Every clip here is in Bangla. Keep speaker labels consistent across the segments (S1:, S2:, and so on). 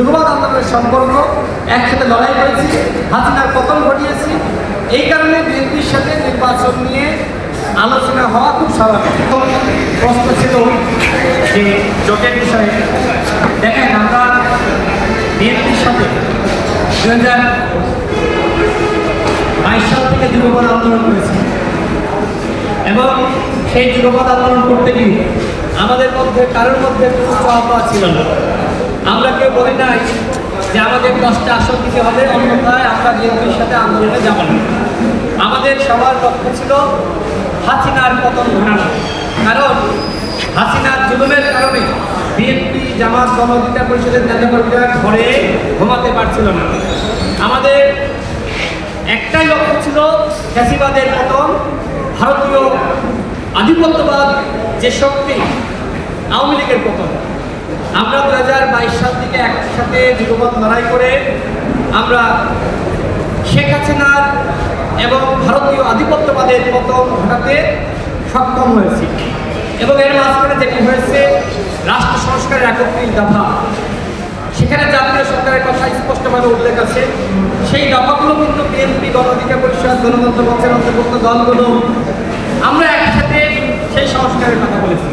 S1: যুগপৎ আন্দোলনের সম্পর্ক, একসাথে লড়াই করেছি, হাসিনার পতন ঘটিয়েছি। এই কারণে বিএনপির সাথে নির্বাচন নিয়ে আলোচনা হওয়া খুব স্বাভাবিক। প্রশ্ন ছিল যে জোটের বিষয়ে। দেখেন, আমরা বিএনপির সাথে 2022 সাল থেকে যুগপৎ আন্দোলন করেছি এবং সেই যুগপৎ আন্দোলন করতে গিয়ে আমাদের মধ্যে কারোর মধ্যে কোনো চাওয়া পাওয়া ছিল না। আমরা কেউ বলি নাই যে আমাদের 10টা আসন দিতে হবে, অন্যথায় আমরা বিএনপির সাথে আন্দোলনে যাব না। আমাদের সবার লক্ষ্য ছিল হাসিনার পতন ঘটানো। কারণ হাসিনার জুলুমের কারণে বিএনপি, জামাত, গণ অধিকার পরিষদের নেতাকর্মীরা ঘরে ঘুমাতে পারছিল না। আমাদের একটাই লক্ষ্য ছিল ফ্যাসিবাদের পতন, ভারতীয় আধিপত্যবাদ যে শক্তি, আওয়ামী লীগের পতন। আমরা 2022 সাল থেকে একসাথে যুগপৎ লড়াই করে আমরা শেখ হাসিনার এবং ভারতীয় আধিপত্যবাদের পতন ঘটাতে সক্ষম হয়েছি। এবং এর মাঝখানে যেটি হয়েছে, রাষ্ট্র সংস্কারের 31 দফা, সেখানে জাতীয় সরকারের কথা স্পষ্টভাবে উল্লেখ আছে। সেই দফাগুলো কিন্তু বিএনপি, গণ অধিকার পরিষদ, গণতন্ত্র পক্ষের অন্তর্ভুক্ত দলগুলো আমরা একসাথে সেই সংস্কারের কথা বলেছি।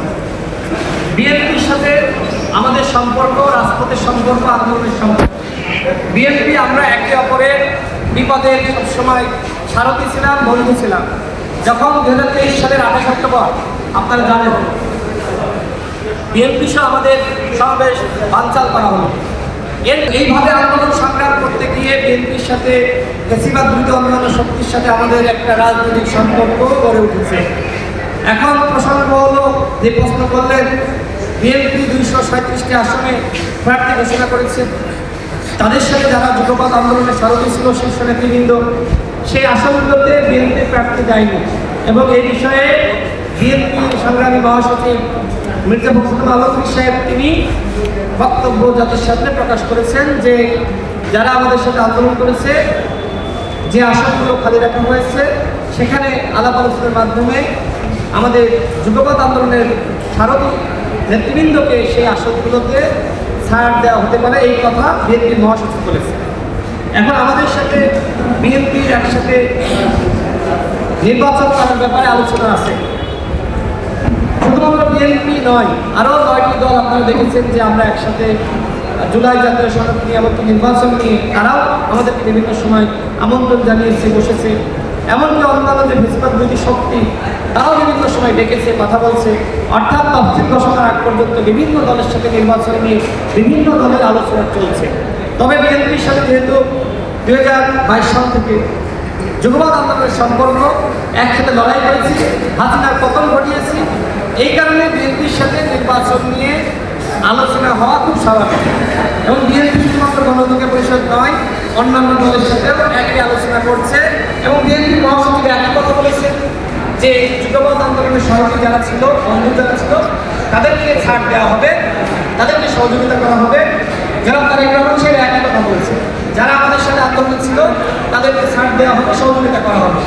S1: বিএনপির সাথে আমাদের সম্পর্ক রাজপথের সম্পর্ক, আন্দোলনের সম্পর্ক। বিএনপি আমরা একে অপরের বিপদের সবসময় সারথি ছিলাম, বন্ধু ছিলাম। যখন 2023 সালের 28 অক্টোবর আপনারা জানেন, বিএনপি সহ আমাদের সমাবেশ বানচাল করা হলো। এইভাবে আন্দোলন সংগ্রাম করতে গিয়ে বিএনপির সাথে, ফ্যাসিবাদ বিরোধী অন্যান্য শক্তির সাথে আমাদের একটা রাজনৈতিক সম্পর্ক গড়ে উঠেছে। এখন প্রসঙ্গ হলো, যে প্রশ্ন করলেন, বিএনপি 237টি আসনে প্রার্থী ঘোষণা করেছে। তাদের সাথে যারা যুগপৎ আন্দোলনের সারথি ছিল, শীর্ষ নেতৃবৃন্দ, সেই আসনগুলোতে বিএনপি প্রার্থী দেয়নি। এবং এই বিষয়ে বিএনপির সংগ্রামী মহাসচিব মির্জা ফখরুল আলমগীর সাহেব তিনি বক্তব্য জাতির সামনে প্রকাশ করেছেন যে যারা আমাদের সাথে আন্দোলন করেছে, যে আসনগুলো খালি রাখা হয়েছে, সেখানে আলাপ আলোচনার মাধ্যমে আমাদের যুগপৎ আন্দোলনের সারথি নেতৃবৃন্দকে সেই আসনগুলোতে ছাড় দেওয়া হতে পারে, এই কথা বিএনপির মহাসচিব বলেছে। এখন আমাদের সাথে বিএনপির একসাথে নির্বাচন করার ব্যাপারে আলোচনা আছে। শুধুমাত্র বিএনপি নয়, আরও 9টি দল আপনারা দেখেছেন যে আমরা একসাথে জুলাই জাতীয় সনদ নিয়ে, এমনকি নির্বাচন নিয়ে তারাও আমাদেরকে বিভিন্ন সময় আমন্ত্রণ জানিয়েছে, বসেছে। এমনকি অন্যান্য যে ফ্যাসিবাদ বিরোধী শক্তি, তারাও বিভিন্ন সময় ডেকেছে, কথা বলছে। অর্থাৎ তফসিল ঘোষণার আগ পর্যন্ত বিভিন্ন দলের সাথে নির্বাচন নিয়ে বিভিন্ন দলের আলোচনা চলছে। তবে বিএনপির সাথে যেহেতু 2022 সাল থেকে যুগপৎ আন্দোলনের সম্পর্ক, একসাথে লড়াই করেছি, হাসিনার পতন ঘটিয়েছি, এই কারণে বিএনপির সাথে নির্বাচন নিয়ে আলোচনা হওয়া খুব স্বাভাবিক। এবং বিএনপি শুধুমাত্র গণ অধিকার পরিষদ নয়, অন্যান্য দলের সাথেও একই আলোচনা করছে। এবং বিএনপি মহাসচিব একই কথা বলেছেন যে যুগপৎ আন্দোলনের সারথি যারা ছিল, বন্ধু যারা ছিল, তাদেরকে ছাড় দেওয়া হবে, তাদেরকে সহযোগিতা করা হবে। যারা তারেক রহমান সাহেব একই কথা বলেছে, যারা আমাদের সাথে আন্দোলন ছিল তাদেরকে ছাড় দেওয়া হবে, সহযোগিতা করা হবে।